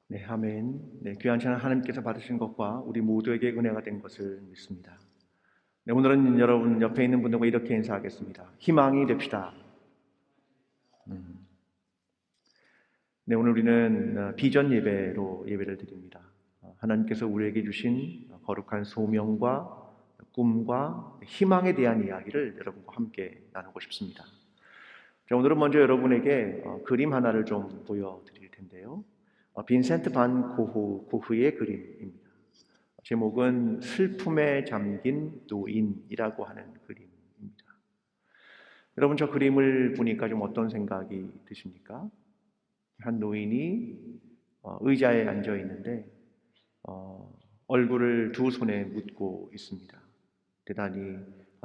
네, 아멘. 네, 귀한 시간 하나님께서 받으신 것과 우리 모두에게 은혜가 된 것을 믿습니다. 네, 오늘은 여러분 옆에 있는 분들과 이렇게 인사하겠습니다. 희망이 됩시다. 네, 오늘 우리는 비전 예배로 예배를 드립니다. 하나님께서 우리에게 주신 거룩한 소명과 꿈과 희망에 대한 이야기를 여러분과 함께 나누고 싶습니다. 자, 오늘은 먼저 여러분에게 그림 하나를 좀 보여드릴 텐데요. 빈센트 반 고흐의 그림입니다. 제목은 슬픔에 잠긴 노인이라고 하는 그림입니다. 여러분, 저 그림을 보니까 좀 어떤 생각이 드십니까? 한 노인이 의자에 앉아 있는데 얼굴을 두 손에 묻고 있습니다. 대단히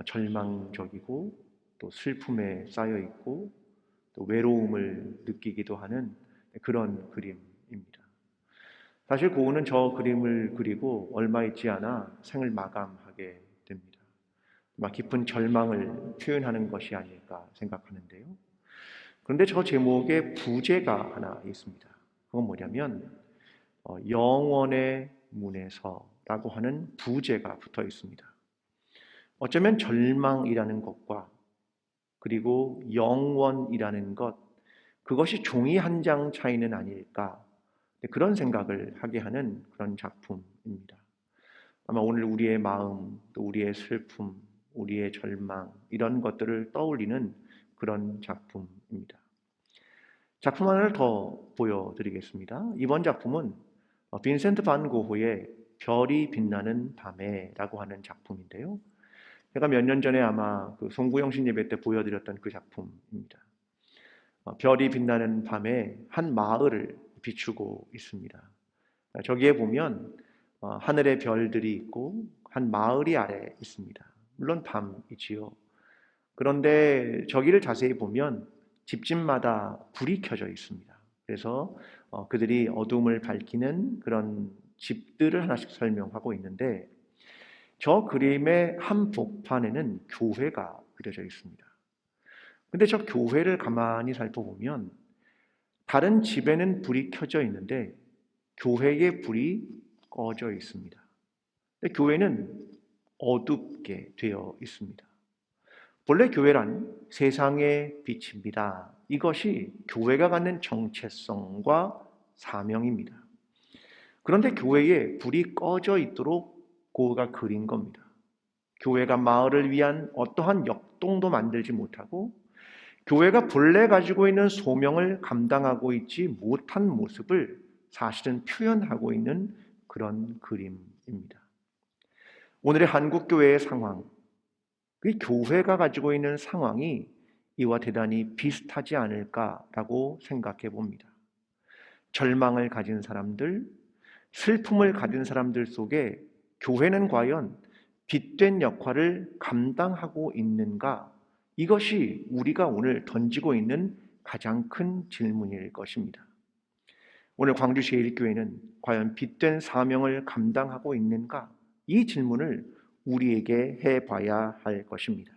절망적이고 또 슬픔에 쌓여 있고 또 외로움을 느끼기도 하는 그런 그림입니다. 사실 고흐는 저 그림을 그리고 얼마 있지 않아 생을 마감하게 됩니다. 막 깊은 절망을 표현하는 것이 아닐까 생각하는데요. 그런데 저 제목에 부제가 하나 있습니다. 그건 뭐냐면 영원의 문에서라고 하는 부제가 붙어 있습니다. 어쩌면 절망이라는 것과 그리고 영원이라는 것, 그것이 종이 한 장 차이는 아닐까, 그런 생각을 하게 하는 그런 작품입니다. 아마 오늘 우리의 마음, 또 우리의 슬픔, 우리의 절망, 이런 것들을 떠올리는 그런 작품입니다. 작품 하나를 더 보여드리겠습니다. 이번 작품은 빈센트 반 고흐의 별이 빛나는 밤에라고 하는 작품인데요. 제가 몇 년 전에 아마 그 송구영신 예배 때 보여드렸던 그 작품입니다. 별이 빛나는 밤에 한 마을을 비추고 있습니다. 저기에 보면 하늘의 별들이 있고 한 마을이 아래 있습니다. 물론 밤이지요. 그런데 저기를 자세히 보면 집집마다 불이 켜져 있습니다. 그래서 그들이 어둠을 밝히는 그런 집들을 하나씩 설명하고 있는데 저 그림의 한 복판에는 교회가 그려져 있습니다. 근데 저 교회를 가만히 살펴보면 다른 집에는 불이 켜져 있는데 교회의 불이 꺼져 있습니다. 근데 교회는 어둡게 되어 있습니다. 본래 교회란 세상의 빛입니다. 이것이 교회가 갖는 정체성과 사명입니다. 그런데 교회에 불이 꺼져 있도록 고흐가 그린 겁니다. 교회가 마을을 위한 어떠한 역동도 만들지 못하고 교회가 본래 가지고 있는 소명을 감당하고 있지 못한 모습을 사실은 표현하고 있는 그런 그림입니다. 오늘의 한국교회의 상황, 그 교회가 가지고 있는 상황이 이와 대단히 비슷하지 않을까라고 생각해 봅니다. 절망을 가진 사람들, 슬픔을 가진 사람들 속에 교회는 과연 빛된 역할을 감당하고 있는가? 이것이 우리가 오늘 던지고 있는 가장 큰 질문일 것입니다. 오늘 광주 제1교회는 과연 빛된 사명을 감당하고 있는가? 이 질문을 우리에게 해봐야 할 것입니다.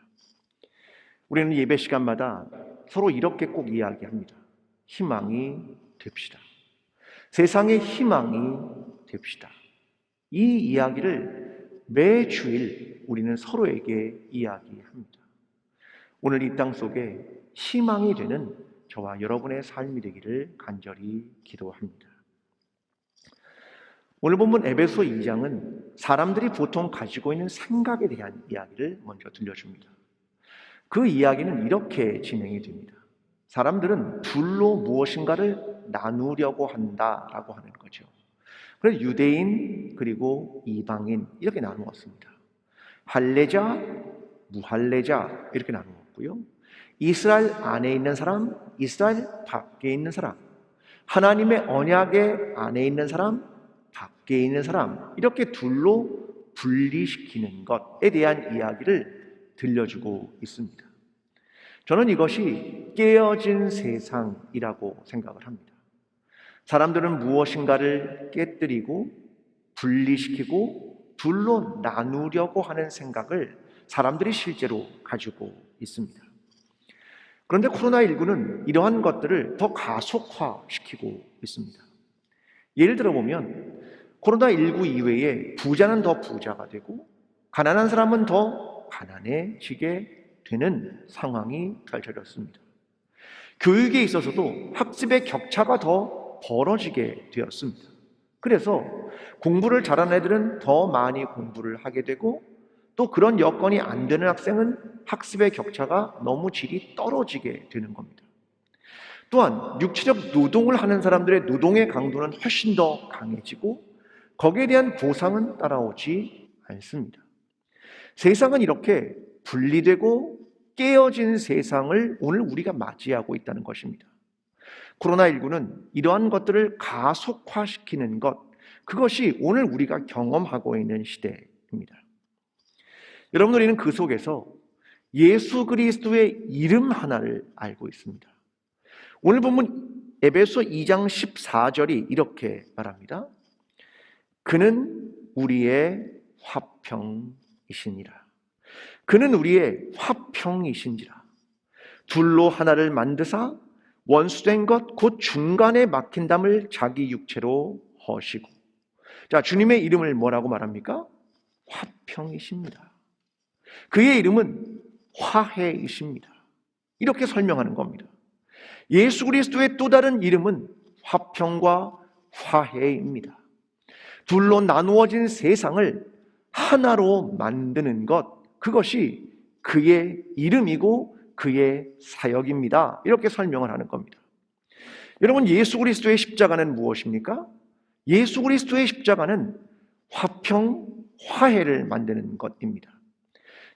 우리는 예배 시간마다 서로 이렇게 꼭 이야기합니다. 희망이 됩시다. 세상의 희망이 됩시다. 이 이야기를 매주일 우리는 서로에게 이야기합니다. 오늘 이 땅 속에 희망이 되는 저와 여러분의 삶이 되기를 간절히 기도합니다. 오늘 본문 에베소 2장은 사람들이 보통 가지고 있는 생각에 대한 이야기를 먼저 들려줍니다. 그 이야기는 이렇게 진행이 됩니다. 사람들은 둘로 무엇인가를 나누려고 한다라고 하는 거죠. 그래서 유대인 그리고 이방인 이렇게 나누었습니다. 할례자, 무할례자 이렇게 나누었고요. 이스라엘 안에 있는 사람, 이스라엘 밖에 있는 사람, 하나님의 언약의 안에 있는 사람, 밖에 있는 사람, 이렇게 둘로 분리시키는 것에 대한 이야기를 들려주고 있습니다. 저는 이것이 깨어진 세상이라고 생각을 합니다. 사람들은 무엇인가를 깨뜨리고 분리시키고 둘로 나누려고 하는 생각을 사람들이 실제로 가지고 있습니다. 그런데 코로나19는 이러한 것들을 더 가속화시키고 있습니다. 예를 들어 보면 코로나19 이외에 부자는 더 부자가 되고 가난한 사람은 더 가난해지게 되는 상황이 펼쳐졌습니다. 교육에 있어서도 학습의 격차가 더 벌어지게 되었습니다. 그래서 공부를 잘하는 애들은 더 많이 공부를 하게 되고 또 그런 여건이 안 되는 학생은 학습의 격차가 너무 질이 떨어지게 되는 겁니다. 또한 육체적 노동을 하는 사람들의 노동의 강도는 훨씬 더 강해지고 거기에 대한 보상은 따라오지 않습니다. 세상은 이렇게 분리되고 깨어진 세상을 오늘 우리가 맞이하고 있다는 것입니다. 코로나19는 이러한 것들을 가속화시키는 것, 그것이 오늘 우리가 경험하고 있는 시대입니다. 여러분, 우리는 그 속에서 예수 그리스도의 이름 하나를 알고 있습니다. 오늘 본문 에베소 2장 14절이 이렇게 말합니다. 그는 우리의 화평이시니라. 그는 우리의 화평이신지라. 둘로 하나를 만드사 원수된 것 곧 중간에 막힌 담을 자기 육체로 허시고. 자, 주님의 이름을 뭐라고 말합니까? 화평이십니다. 그의 이름은 화해이십니다. 이렇게 설명하는 겁니다. 예수 그리스도의 또 다른 이름은 화평과 화해입니다. 둘로 나누어진 세상을 하나로 만드는 것, 그것이 그의 이름이고 그의 사역입니다. 이렇게 설명을 하는 겁니다. 여러분, 예수 그리스도의 십자가는 무엇입니까? 예수 그리스도의 십자가는 화평, 화해를 만드는 것입니다.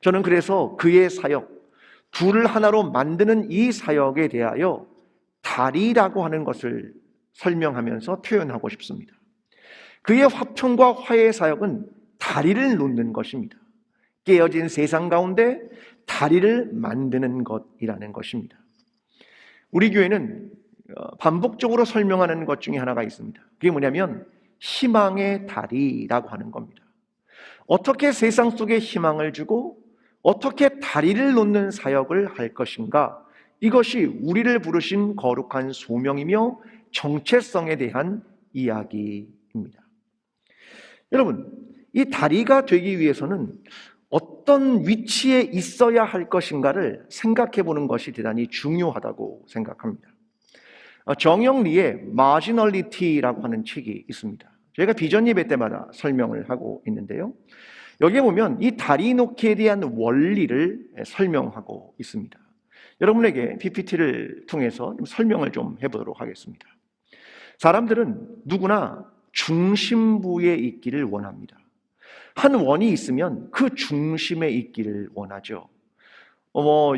저는 그래서 그의 사역, 둘을 하나로 만드는 이 사역에 대하여 다리라고 하는 것을 설명하면서 표현하고 싶습니다. 그의 화평과 화해의 사역은 다리를 놓는 것입니다. 깨어진 세상 가운데 다리를 만드는 것이라는 것입니다. 우리 교회는 반복적으로 설명하는 것 중에 하나가 있습니다. 그게 뭐냐면 희망의 다리라고 하는 겁니다. 어떻게 세상 속에 희망을 주고 어떻게 다리를 놓는 사역을 할 것인가, 이것이 우리를 부르신 거룩한 소명이며 정체성에 대한 이야기입니다. 여러분, 이 다리가 되기 위해서는 어떤 위치에 있어야 할 것인가를 생각해 보는 것이 대단히 중요하다고 생각합니다. 정영리의 마지널리티라고 하는 책이 있습니다. 저희가 비전 예배 때마다 설명을 하고 있는데요. 여기에 보면 이 다리 놓기에 대한 원리를 설명하고 있습니다. 여러분에게 PPT를 통해서 설명을 좀 해보도록 하겠습니다. 사람들은 누구나 중심부에 있기를 원합니다. 한 원이 있으면 그 중심에 있기를 원하죠.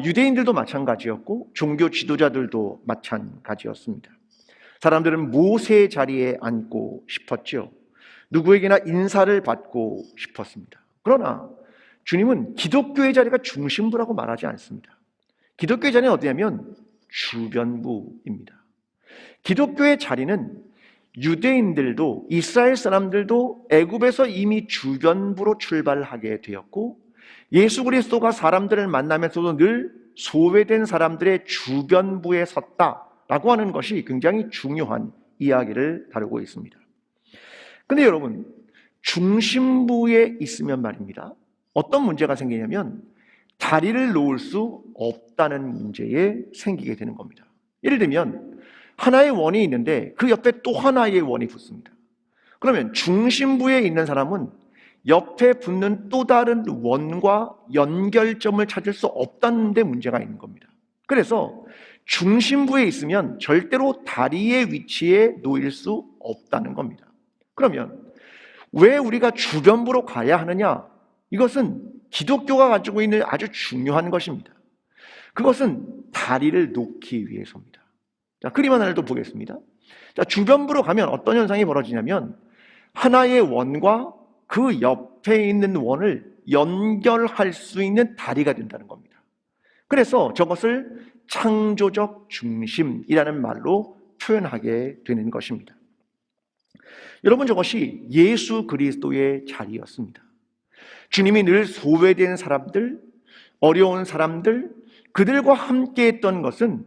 유대인들도 마찬가지였고 종교 지도자들도 마찬가지였습니다. 사람들은 모세의 자리에 앉고 싶었죠. 누구에게나 인사를 받고 싶었습니다. 그러나 주님은 기독교의 자리가 중심부라고 말하지 않습니다. 기독교의 자리는 어디냐면 주변부입니다. 기독교의 자리는 유대인들도 이스라엘 사람들도 애굽에서 이미 주변부로 출발하게 되었고 예수 그리스도가 사람들을 만나면서도 늘 소외된 사람들의 주변부에 섰다라고 하는 것이 굉장히 중요한 이야기를 다루고 있습니다. 그런데 여러분, 중심부에 있으면 말입니다, 어떤 문제가 생기냐면 다리를 놓을 수 없다는 문제에 생기게 되는 겁니다. 예를 들면 하나의 원이 있는데 그 옆에 또 하나의 원이 붙습니다. 그러면 중심부에 있는 사람은 옆에 붙는 또 다른 원과 연결점을 찾을 수 없다는 데 문제가 있는 겁니다. 그래서 중심부에 있으면 절대로 다리의 위치에 놓일 수 없다는 겁니다. 그러면 왜 우리가 주변부로 가야 하느냐? 이것은 기독교가 가지고 있는 아주 중요한 것입니다. 그것은 다리를 놓기 위해서입니다. 자, 그림 하나를 또 보겠습니다. 자, 주변부로 가면 어떤 현상이 벌어지냐면 하나의 원과 그 옆에 있는 원을 연결할 수 있는 다리가 된다는 겁니다. 그래서 저것을 창조적 중심이라는 말로 표현하게 되는 것입니다. 여러분, 저것이 예수 그리스도의 자리였습니다. 주님이 늘 소외된 사람들, 어려운 사람들, 그들과 함께 했던 것은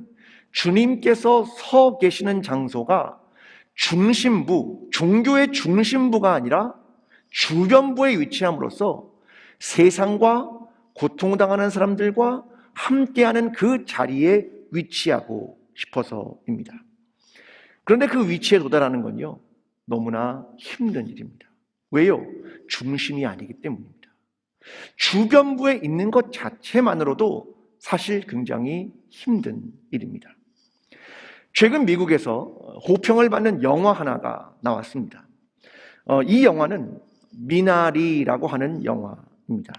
주님께서 서 계시는 장소가 중심부, 종교의 중심부가 아니라 주변부에 위치함으로써 세상과 고통당하는 사람들과 함께하는 그 자리에 위치하고 싶어서입니다. 그런데 그 위치에 도달하는 건요, 너무나 힘든 일입니다. 왜요? 중심이 아니기 때문입니다. 주변부에 있는 것 자체만으로도 사실 굉장히 힘든 일입니다. 최근 미국에서 호평을 받는 영화 하나가 나왔습니다. 이 영화는 미나리라고 하는 영화입니다.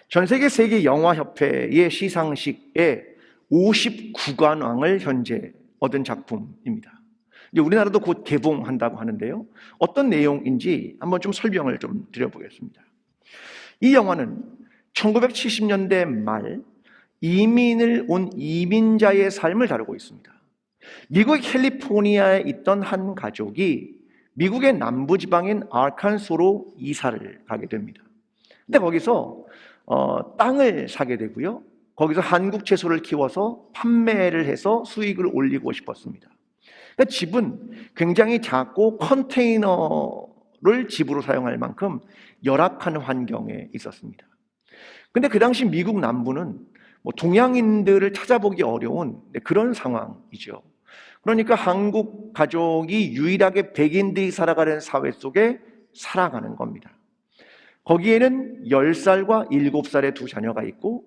전 세계 영화협회의 시상식에 59관왕을 현재 얻은 작품입니다. 이제 우리나라도 곧 개봉한다고 하는데요. 어떤 내용인지 한번 좀 설명을 좀 드려보겠습니다. 이 영화는 1970년대 말 이민을 온 이민자의 삶을 다루고 있습니다. 미국 캘리포니아에 있던 한 가족이 미국의 남부지방인 아칸소로 이사를 가게 됩니다. 근데 거기서 땅을 사게 되고요. 거기서 한국 채소를 키워서 판매를 해서 수익을 올리고 싶었습니다. 그러니까 집은 굉장히 작고 컨테이너를 집으로 사용할 만큼 열악한 환경에 있었습니다. 근데 그 당시 미국 남부는 동양인들을 찾아보기 어려운 그런 상황이죠. 그러니까 한국 가족이 유일하게 백인들이 살아가는 사회 속에 살아가는 겁니다. 거기에는 10살과 7살의 두 자녀가 있고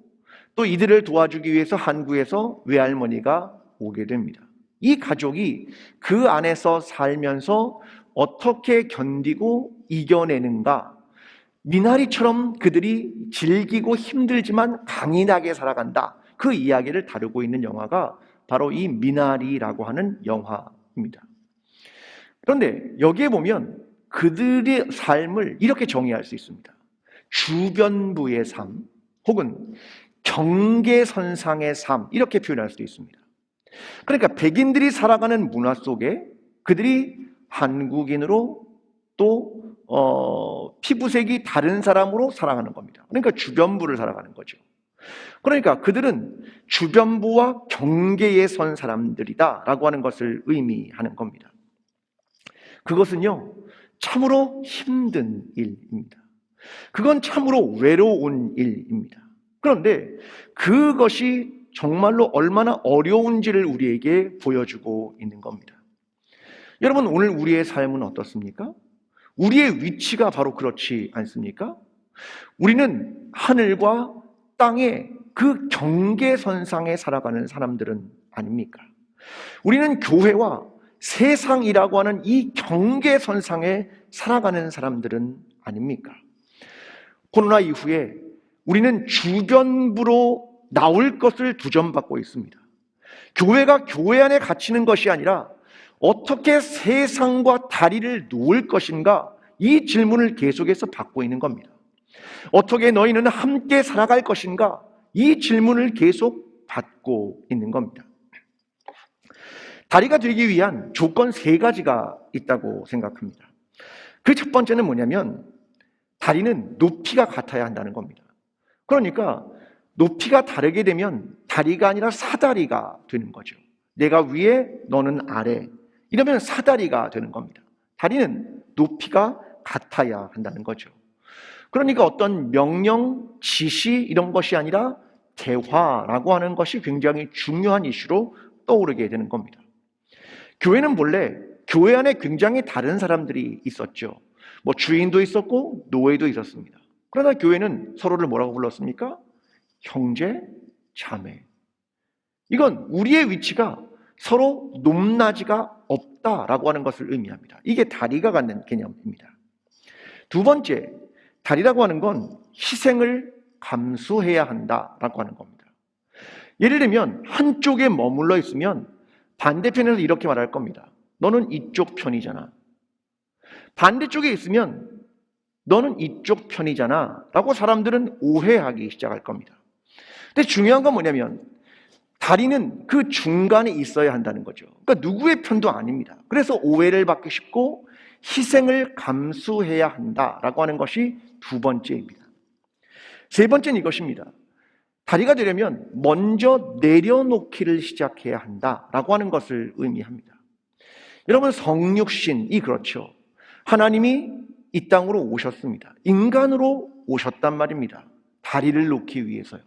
또 이들을 도와주기 위해서 한국에서 외할머니가 오게 됩니다. 이 가족이 그 안에서 살면서 어떻게 견디고 이겨내는가, 미나리처럼 그들이 질기고 힘들지만 강인하게 살아간다, 그 이야기를 다루고 있는 영화가 바로 이 미나리라고 하는 영화입니다. 그런데 여기에 보면 그들의 삶을 이렇게 정의할 수 있습니다. 주변부의 삶 혹은 경계선상의 삶, 이렇게 표현할 수도 있습니다. 그러니까 백인들이 살아가는 문화 속에 그들이 한국인으로 또 피부색이 다른 사람으로 살아가는 겁니다. 그러니까 주변부를 살아가는 거죠. 그러니까 그들은 주변부와 경계에 선 사람들이다 라고 하는 것을 의미하는 겁니다. 그것은요, 참으로 힘든 일입니다. 그건 참으로 외로운 일입니다. 그런데 그것이 정말로 얼마나 어려운지를 우리에게 보여주고 있는 겁니다. 여러분, 오늘 우리의 삶은 어떻습니까? 우리의 위치가 바로 그렇지 않습니까? 우리는 하늘과 땅의 그 경계선상에 살아가는 사람들은 아닙니까? 우리는 교회와 세상이라고 하는 이 경계선상에 살아가는 사람들은 아닙니까? 코로나 이후에 우리는 주변부로 나올 것을 두점받고 있습니다. 교회가 교회 안에 갇히는 것이 아니라 어떻게 세상과 다리를 놓을 것인가, 이 질문을 계속해서 받고 있는 겁니다. 어떻게 너희는 함께 살아갈 것인가, 이 질문을 계속 받고 있는 겁니다. 다리가 되기 위한 조건 3가지가 있다고 생각합니다. 그 첫 번째는 뭐냐면 다리는 높이가 같아야 한다는 겁니다. 그러니까 높이가 다르게 되면 다리가 아니라 사다리가 되는 거죠. 내가 위에, 너는 아래, 이러면 사다리가 되는 겁니다. 다리는 높이가 같아야 한다는 거죠. 그러니까 어떤 명령, 지시 이런 것이 아니라 대화라고 하는 것이 굉장히 중요한 이슈로 떠오르게 되는 겁니다. 교회는 본래 교회 안에 굉장히 다른 사람들이 있었죠. 주인도 있었고 노예도 있었습니다. 그러나 교회는 서로를 뭐라고 불렀습니까? 형제, 자매. 이건 우리의 위치가 서로 높낮이가 없다라고 하는 것을 의미합니다. 이게 다리가 갖는 개념입니다. 두 번째, 다리라고 하는 건 희생을 감수해야 한다라고 하는 겁니다. 예를 들면 한쪽에 머물러 있으면 반대편에서 이렇게 말할 겁니다. 너는 이쪽 편이잖아. 반대쪽에 있으면 너는 이쪽 편이잖아 라고 사람들은 오해하기 시작할 겁니다. 근데 중요한 건 뭐냐면 다리는 그 중간에 있어야 한다는 거죠. 그러니까 누구의 편도 아닙니다. 그래서 오해를 받기 쉽고 희생을 감수해야 한다라고 하는 것이 두 번째입니다. 세 번째는 이것입니다. 다리가 되려면 먼저 내려놓기를 시작해야 한다라고 하는 것을 의미합니다. 여러분, 성육신이 그렇죠. 하나님이 이 땅으로 오셨습니다. 인간으로 오셨단 말입니다. 다리를 놓기 위해서요.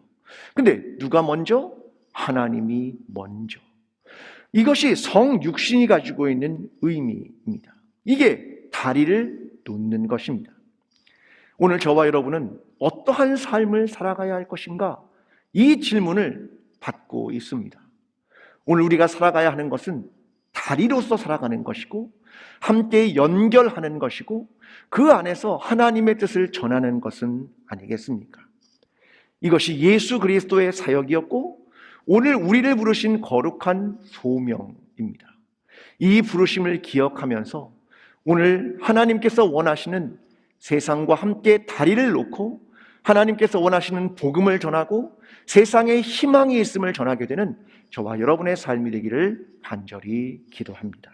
근데 누가 먼저? 하나님이 먼저. 이것이 성육신이 가지고 있는 의미입니다. 이게 다리를 놓는 것입니다. 오늘 저와 여러분은 어떠한 삶을 살아가야 할 것인가? 이 질문을 받고 있습니다. 오늘 우리가 살아가야 하는 것은 다리로서 살아가는 것이고, 함께 연결하는 것이고, 그 안에서 하나님의 뜻을 전하는 것은 아니겠습니까? 이것이 예수 그리스도의 사역이었고, 오늘 우리를 부르신 거룩한 소명입니다. 이 부르심을 기억하면서 오늘 하나님께서 원하시는 세상과 함께 다리를 놓고 하나님께서 원하시는 복음을 전하고 세상에 희망이 있음을 전하게 되는 저와 여러분의 삶이 되기를 간절히 기도합니다.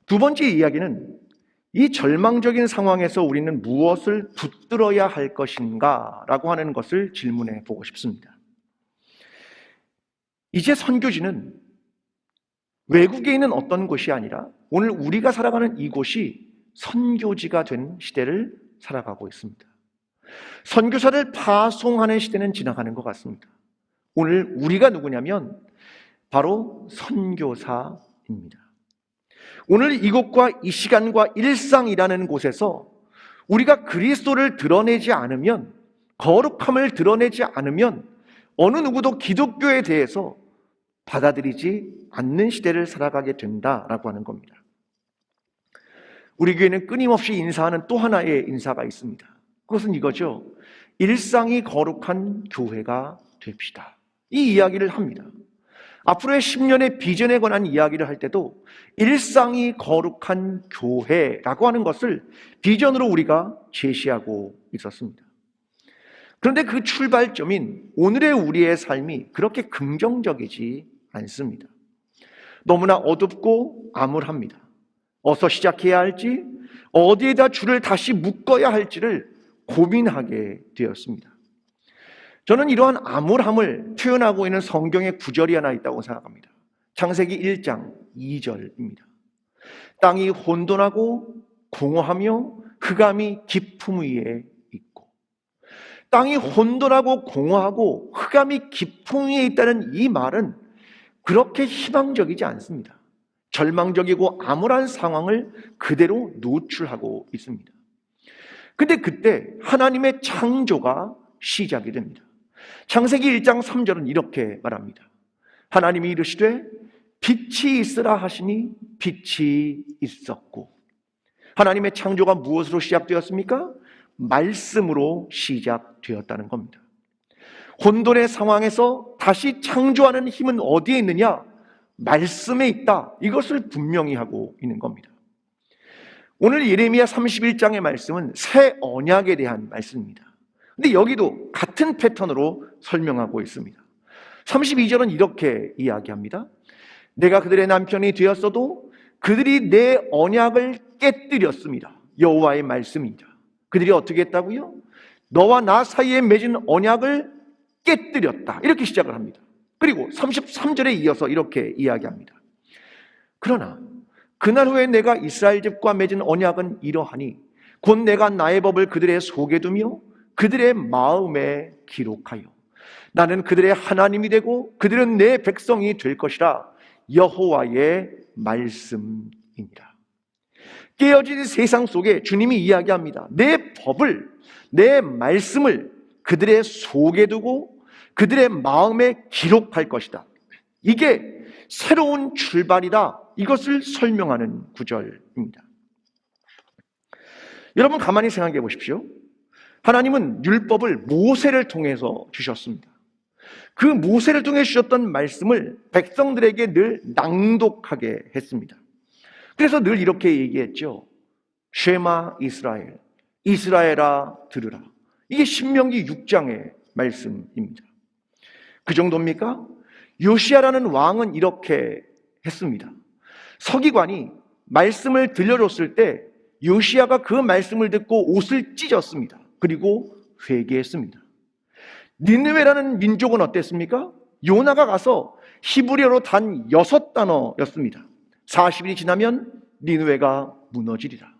두 번째 이야기는 이 절망적인 상황에서 우리는 무엇을 붙들어야 할 것인가 라고 하는 것을 질문해 보고 싶습니다. 이제 선교지는 외국에 있는 어떤 곳이 아니라 오늘 우리가 살아가는 이곳이 선교지가 된 시대를 살아가고 있습니다. 선교사를 파송하는 시대는 지나가는 것 같습니다. 오늘 우리가 누구냐면 바로 선교사입니다. 오늘 이곳과 이 시간과 일상이라는 곳에서 우리가 그리스도를 드러내지 않으면, 거룩함을 드러내지 않으면 어느 누구도 기독교에 대해서 받아들이지 않는 시대를 살아가게 된다라고 하는 겁니다. 우리 교회는 끊임없이 인사하는 또 하나의 인사가 있습니다. 그것은 이거죠. 일상이 거룩한 교회가 됩시다. 이 이야기를 합니다. 앞으로의 10년의 비전에 관한 이야기를 할 때도 일상이 거룩한 교회라고 하는 것을 비전으로 우리가 제시하고 있었습니다. 그런데 그 출발점인 오늘의 우리의 삶이 그렇게 긍정적이지 않습니다. 너무나 어둡고 암울합니다. 어디서 시작해야 할지, 어디에다 줄을 다시 묶어야 할지를 고민하게 되었습니다. 저는 이러한 암울함을 표현하고 있는 성경의 구절이 하나 있다고 생각합니다. 창세기 1장 2절입니다. 땅이 혼돈하고 공허하며 흑암이 깊음 위에 있고, 땅이 혼돈하고 공허하고 흑암이 깊음 위에 있다는 이 말은 그렇게 희망적이지 않습니다. 절망적이고 암울한 상황을 그대로 노출하고 있습니다. 근데 그때 하나님의 창조가 시작이 됩니다. 창세기 1장 3절은 이렇게 말합니다. 하나님이 이르시되 빛이 있으라 하시니 빛이 있었고. 하나님의 창조가 무엇으로 시작되었습니까? 말씀으로 시작되었다는 겁니다. 혼돈의 상황에서 다시 창조하는 힘은 어디에 있느냐? 말씀에 있다. 이것을 분명히 하고 있는 겁니다. 오늘 예레미야 31장의 말씀은 새 언약에 대한 말씀입니다. 근데 여기도 같은 패턴으로 설명하고 있습니다. 32절은 이렇게 이야기합니다. 내가 그들의 남편이 되었어도 그들이 내 언약을 깨뜨렸습니다. 여호와의 말씀입니다. 그들이 어떻게 했다고요? 너와 나 사이에 맺은 언약을 깨뜨렸다. 이렇게 시작을 합니다. 그리고 33절에 이어서 이렇게 이야기합니다. 그러나 그날 후에 내가 이스라엘 집과 맺은 언약은 이러하니 곧 내가 나의 법을 그들의 속에 두며 그들의 마음에 기록하여 나는 그들의 하나님이 되고 그들은 내 백성이 될 것이라. 여호와의 말씀이니라. 깨어진 세상 속에 주님이 이야기합니다. 내 법을, 내 말씀을 그들의 속에 두고 그들의 마음에 기록할 것이다. 이게 새로운 출발이다. 이것을 설명하는 구절입니다. 여러분 가만히 생각해 보십시오. 하나님은 율법을 모세를 통해서 주셨습니다. 그 모세를 통해 주셨던 말씀을 백성들에게 늘 낭독하게 했습니다. 그래서 늘 이렇게 얘기했죠. 쉐마 이스라엘, 이스라엘아 들으라. 이게 신명기 6장의 말씀입니다. 그 정도입니까? 요시야라는 왕은 이렇게 했습니다. 서기관이 말씀을 들려줬을 때 요시야가 그 말씀을 듣고 옷을 찢었습니다. 그리고 회개했습니다. 니느웨라는 민족은 어땠습니까? 요나가 가서 히브리어로 단 6단어였습니다. 40일이 지나면 니느웨가 무너지리라.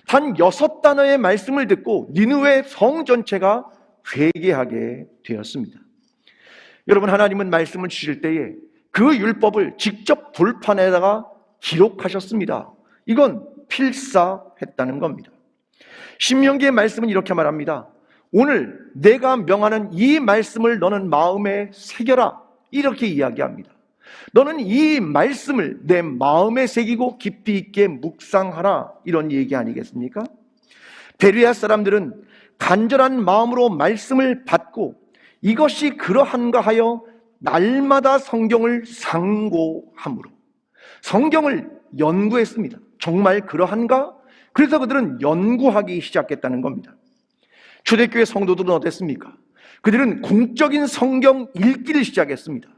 단 6단어의 말씀을 듣고 니느웨 성 전체가 회개하게 되었습니다. 여러분, 하나님은 말씀을 주실 때에 그 율법을 직접 돌판에다가 기록하셨습니다. 이건 필사했다는 겁니다. 신명기의 말씀은 이렇게 말합니다. 오늘 내가 명하는 이 말씀을 너는 마음에 새겨라. 이렇게 이야기합니다. 너는 이 말씀을 내 마음에 새기고 깊이 있게 묵상하라. 이런 얘기 아니겠습니까? 베레아 사람들은 간절한 마음으로 말씀을 받고 이것이 그러한가 하여 날마다 성경을 상고함으로 성경을 연구했습니다. 정말 그러한가? 그래서 그들은 연구하기 시작했다는 겁니다. 초대교회 성도들은 어땠습니까? 그들은 공적인 성경 읽기를 시작했습니다.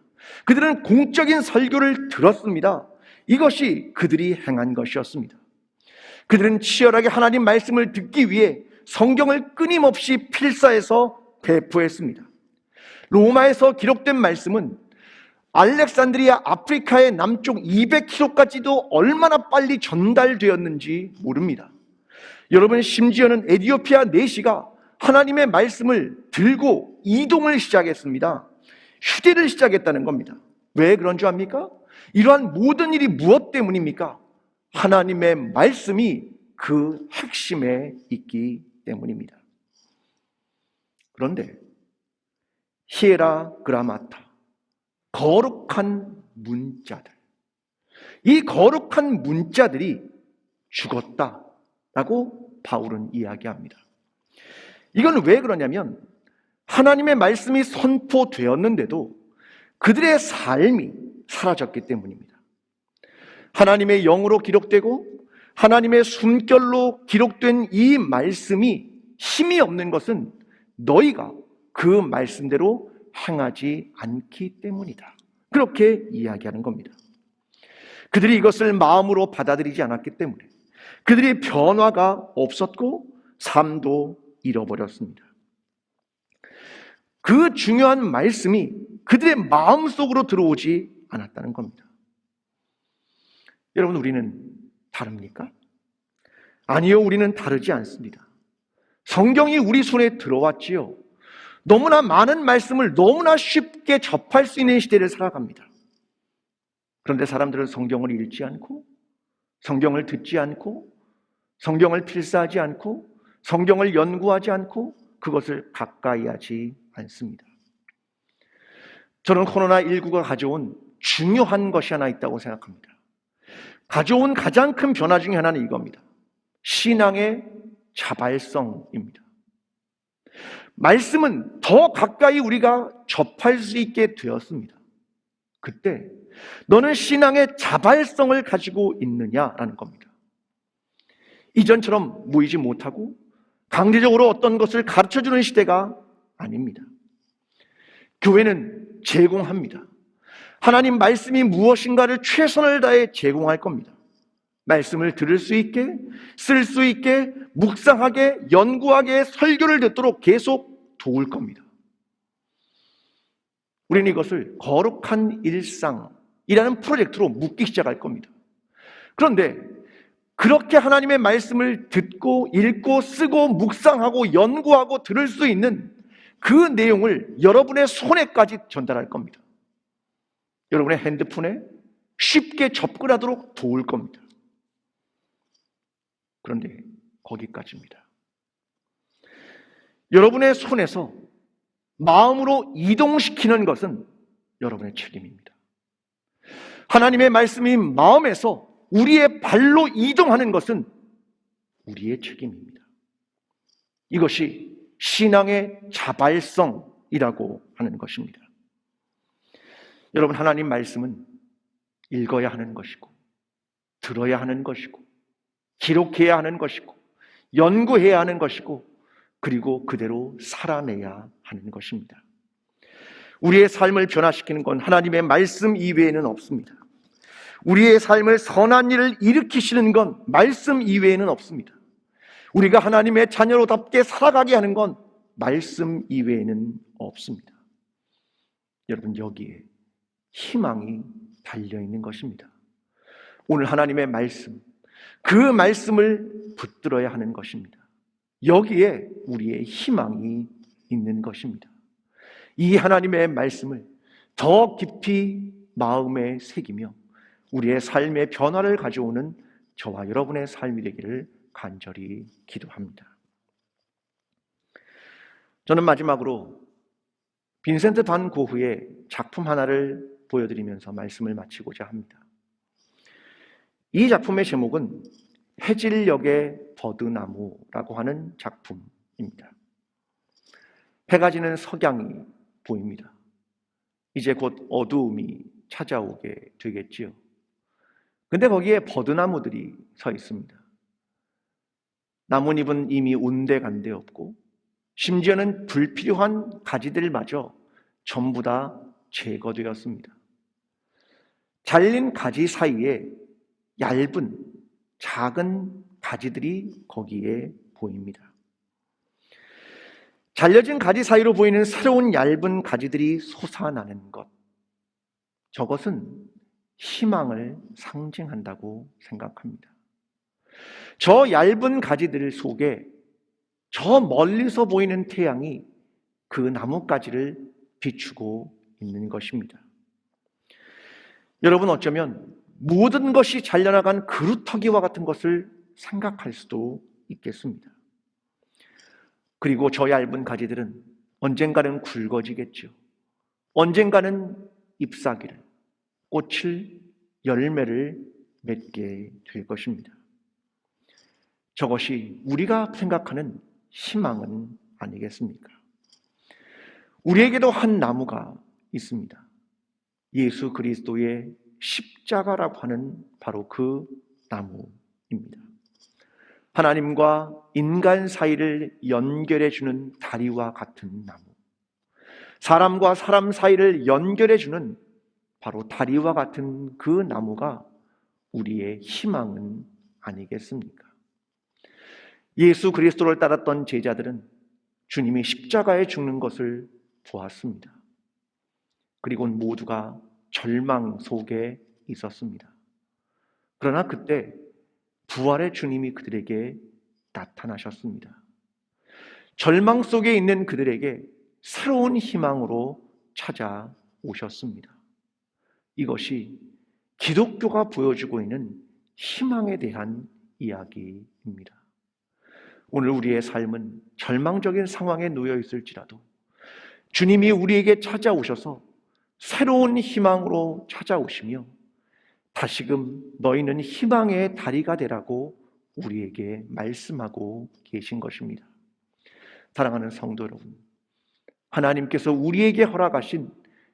그들은 공적인 설교를 들었습니다. 이것이 그들이 행한 것이었습니다. 그들은 치열하게 하나님 말씀을 듣기 위해 성경을 끊임없이 필사해서 배포했습니다. 로마에서 기록된 말씀은 알렉산드리아 아프리카의 남쪽 200km까지도 얼마나 빨리 전달되었는지 모릅니다. 여러분, 심지어는 에티오피아 내시가 하나님의 말씀을 들고 이동을 시작했습니다. 휴대를 시작했다는 겁니다. 왜 그런 줄 압니까? 이러한 모든 일이 무엇 때문입니까? 하나님의 말씀이 그 핵심에 있기 때문입니다. 그런데 히에라 그라마타, 거룩한 문자들, 이 거룩한 문자들이 죽었다라고 바울은 이야기합니다. 이건 왜 그러냐면 하나님의 말씀이 선포되었는데도 그들의 삶이 사라졌기 때문입니다. 하나님의 영으로 기록되고 하나님의 숨결로 기록된 이 말씀이 힘이 없는 것은 너희가 그 말씀대로 행하지 않기 때문이다. 그렇게 이야기하는 겁니다. 그들이 이것을 마음으로 받아들이지 않았기 때문에 그들의 변화가 없었고 삶도 잃어버렸습니다. 그 중요한 말씀이 그들의 마음속으로 들어오지 않았다는 겁니다. 여러분, 우리는 다릅니까? 아니요, 우리는 다르지 않습니다. 성경이 우리 손에 들어왔지요. 너무나 많은 말씀을 너무나 쉽게 접할 수 있는 시대를 살아갑니다. 그런데 사람들은 성경을 읽지 않고, 성경을 듣지 않고, 성경을 필사하지 않고, 성경을 연구하지 않고 그것을 가까이 하지 않습니다. 저는 코로나19가 가져온 중요한 것이 하나 있다고 생각합니다. 가져온 가장 큰 변화 중에 하나는 이겁니다. 신앙의 자발성입니다. 말씀은 더 가까이 우리가 접할 수 있게 되었습니다. 그때 너는 신앙의 자발성을 가지고 있느냐라는 겁니다. 이전처럼 모이지 못하고 강제적으로 어떤 것을 가르쳐주는 시대가 아닙니다. 교회는 제공합니다. 하나님 말씀이 무엇인가를 최선을 다해 제공할 겁니다. 말씀을 들을 수 있게, 쓸 수 있게, 묵상하게, 연구하게, 설교를 듣도록 계속 도울 겁니다. 우리는 이것을 거룩한 일상이라는 프로젝트로 묶기 시작할 겁니다. 그런데 그렇게 하나님의 말씀을 듣고 읽고 쓰고 묵상하고 연구하고 들을 수 있는 그 내용을 여러분의 손에까지 전달할 겁니다. 여러분의 핸드폰에 쉽게 접근하도록 도울 겁니다. 그런데 거기까지입니다. 여러분의 손에서 마음으로 이동시키는 것은 여러분의 책임입니다. 하나님의 말씀이 마음에서 우리의 발로 이동하는 것은 우리의 책임입니다. 이것이 신앙의 자발성이라고 하는 것입니다. 여러분, 하나님 말씀은 읽어야 하는 것이고, 들어야 하는 것이고, 기록해야 하는 것이고, 연구해야 하는 것이고, 그리고 그대로 살아내야 하는 것입니다. 우리의 삶을 변화시키는 건 하나님의 말씀 이외에는 없습니다. 우리의 삶을 선한 일을 일으키시는 건 말씀 이외에는 없습니다. 우리가 하나님의 자녀로답게 살아가게 하는 건 말씀 이외에는 없습니다. 여러분, 여기에 희망이 달려있는 것입니다. 오늘 하나님의 말씀, 그 말씀을 붙들어야 하는 것입니다. 여기에 우리의 희망이 있는 것입니다. 이 하나님의 말씀을 더 깊이 마음에 새기며 우리의 삶의 변화를 가져오는 저와 여러분의 삶이 되기를 간절히 기도합니다. 저는 마지막으로 빈센트 반 고흐의 작품 하나를 보여드리면서 말씀을 마치고자 합니다. 이 작품의 제목은 해질녘의 버드나무라고 하는 작품입니다. 해가 지는 석양이 보입니다. 이제 곧 어두움이 찾아오게 되겠지요. 근데 거기에 버드나무들이 서 있습니다. 나뭇잎은 이미 온데간데 없고 심지어는 불필요한 가지들마저 전부 다 제거되었습니다. 잘린 가지 사이에 얇은 작은 가지들이 거기에 보입니다. 잘려진 가지 사이로 보이는 새로운 얇은 가지들이 솟아나는 것, 저것은 희망을 상징한다고 생각합니다. 저 얇은 가지들 속에 저 멀리서 보이는 태양이 그 나뭇가지를 비추고 있는 것입니다. 여러분, 어쩌면 모든 것이 잘려나간 그루터기와 같은 것을 생각할 수도 있겠습니다. 그리고 저 얇은 가지들은 언젠가는 굵어지겠죠. 언젠가는 잎사귀를, 꽃을, 열매를 맺게 될 것입니다. 저것이 우리가 생각하는 희망은 아니겠습니까? 우리에게도 한 나무가 있습니다. 예수 그리스도의 십자가라고 하는 바로 그 나무입니다. 하나님과 인간 사이를 연결해주는 다리와 같은 나무, 사람과 사람 사이를 연결해주는 바로 다리와 같은 그 나무가 우리의 희망은 아니겠습니까? 예수 그리스도를 따랐던 제자들은 주님이 십자가에 죽는 것을 보았습니다. 그리고는 모두가 절망 속에 있었습니다. 그러나 그때 부활의 주님이 그들에게 나타나셨습니다. 절망 속에 있는 그들에게 새로운 희망으로 찾아오셨습니다. 이것이 기독교가 보여주고 있는 희망에 대한 이야기입니다. 오늘 우리의 삶은 절망적인 상황에 놓여 있을지라도 주님이 우리에게 찾아오셔서 새로운 희망으로 찾아오시며 다시금 너희는 희망의 다리가 되라고 우리에게 말씀하고 계신 것입니다. 사랑하는 성도 여러분, 하나님께서 우리에게 허락하신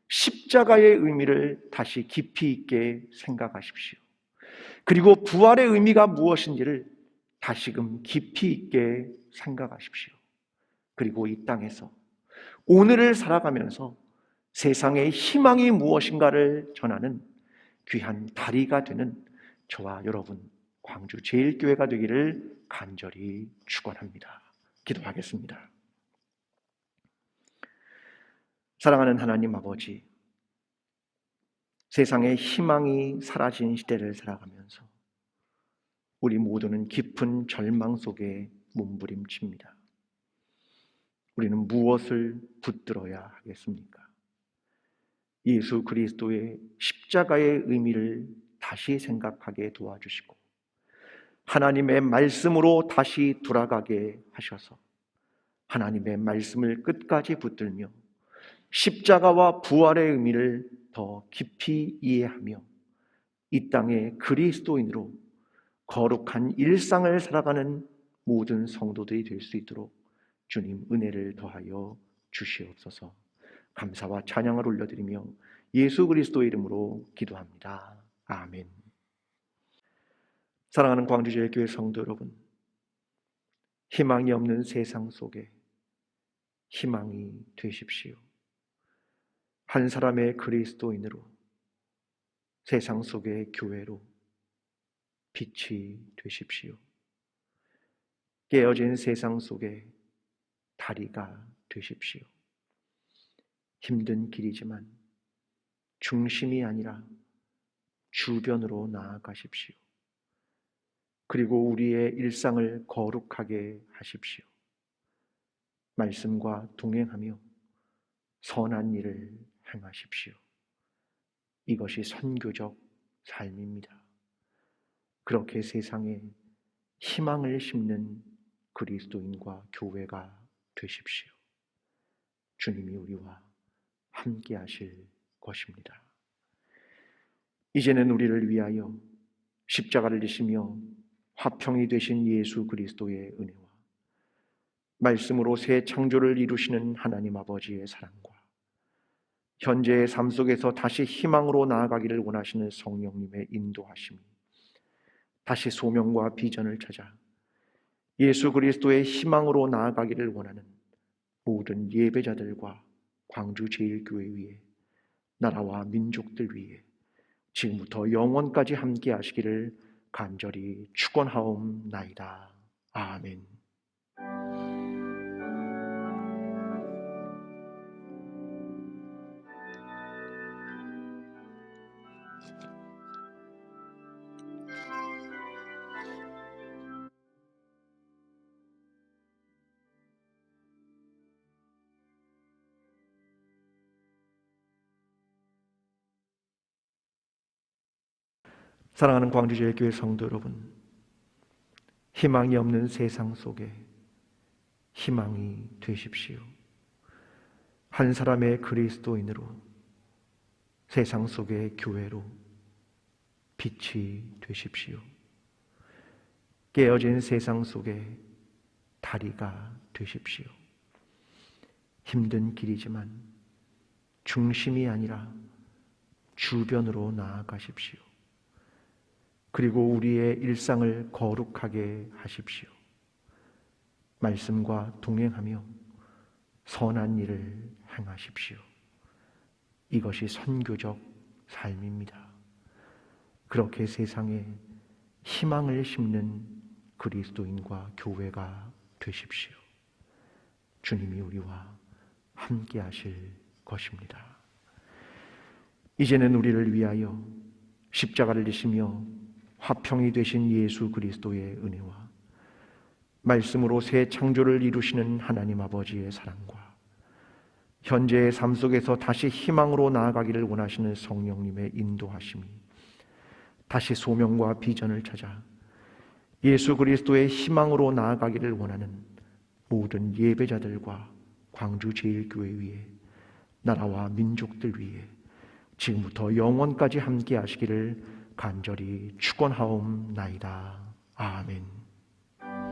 십자가의 의미를 다시 깊이 있게 생각하십시오. 그리고 부활의 의미가 무엇인지를 다시금 깊이 있게 생각하십시오. 그리고 이 땅에서 오늘을 살아가면서 세상의 희망이 무엇인가를 전하는 귀한 다리가 되는 저와 여러분 광주 제일교회가 되기를 간절히 축원합니다. 기도하겠습니다. 사랑하는 하나님 아버지, 세상의 희망이 사라진 시대를 살아가면서 우리 모두는 깊은 절망 속에 몸부림칩니다. 우리는 무엇을 붙들어야 하겠습니까? 예수 그리스도의 십자가의 의미를 다시 생각하게 도와주시고 하나님의 말씀으로 다시 돌아가게 하셔서 하나님의 말씀을 끝까지 붙들며 십자가와 부활의 의미를 더 깊이 이해하며 이 땅의 그리스도인으로 거룩한 일상을 살아가는 모든 성도들이 될 수 있도록 주님 은혜를 더하여 주시옵소서. 감사와 찬양을 올려드리며 예수 그리스도의 이름으로 기도합니다. 아멘. 사랑하는 광주제일교회 성도 여러분, 희망이 없는 세상 속에 희망이 되십시오. 한 사람의 그리스도인으로 세상 속의 교회로 빛이 되십시오. 깨어진 세상 속에 다리가 되십시오. 힘든 길이지만 중심이 아니라 주변으로 나아가십시오. 그리고 우리의 일상을 거룩하게 하십시오. 말씀과 동행하며 선한 일을 행하십시오. 이것이 선교적 삶입니다. 그렇게 세상에 희망을 심는 그리스도인과 교회가 되십시오. 주님이 우리와 함께 하실 것입니다. 이제는 우리를 위하여 십자가를 지시며 화평이 되신 예수 그리스도의 은혜와 말씀으로 새 창조를 이루시는 하나님 아버지의 사랑과 현재의 삶 속에서 다시 희망으로 나아가기를 원하시는 성령님의 인도하심이 다시 소명과 비전을 찾아 예수 그리스도의 희망으로 나아가기를 원하는 모든 예배자들과 광주 제일교회 위에 나라와 민족들 위에 지금부터 영원까지 함께 하시기를 간절히 축원하옵나이다. 아멘. 사랑하는 광주제일교회 성도 여러분, 희망이 없는 세상 속에 희망이 되십시오. 한 사람의 그리스도인으로 세상 속의 교회로 빛이 되십시오. 깨어진 세상 속에 다리가 되십시오. 힘든 길이지만 중심이 아니라 주변으로 나아가십시오. 그리고 우리의 일상을 거룩하게 하십시오. 말씀과 동행하며 선한 일을 행하십시오. 이것이 선교적 삶입니다. 그렇게 세상에 희망을 심는 그리스도인과 교회가 되십시오. 주님이 우리와 함께 하실 것입니다. 이제는 우리를 위하여 십자가를 지시며 화평이 되신 예수 그리스도의 은혜와 말씀으로 새 창조를 이루시는 하나님 아버지의 사랑과 현재의 삶 속에서 다시 희망으로 나아가기를 원하시는 성령님의 인도하심이 다시 소명과 비전을 찾아 예수 그리스도의 희망으로 나아가기를 원하는 모든 예배자들과 광주 제일교회 위에 나라와 민족들 위에 지금부터 영원까지 함께 하시기를 간절히 축원하옵나이다.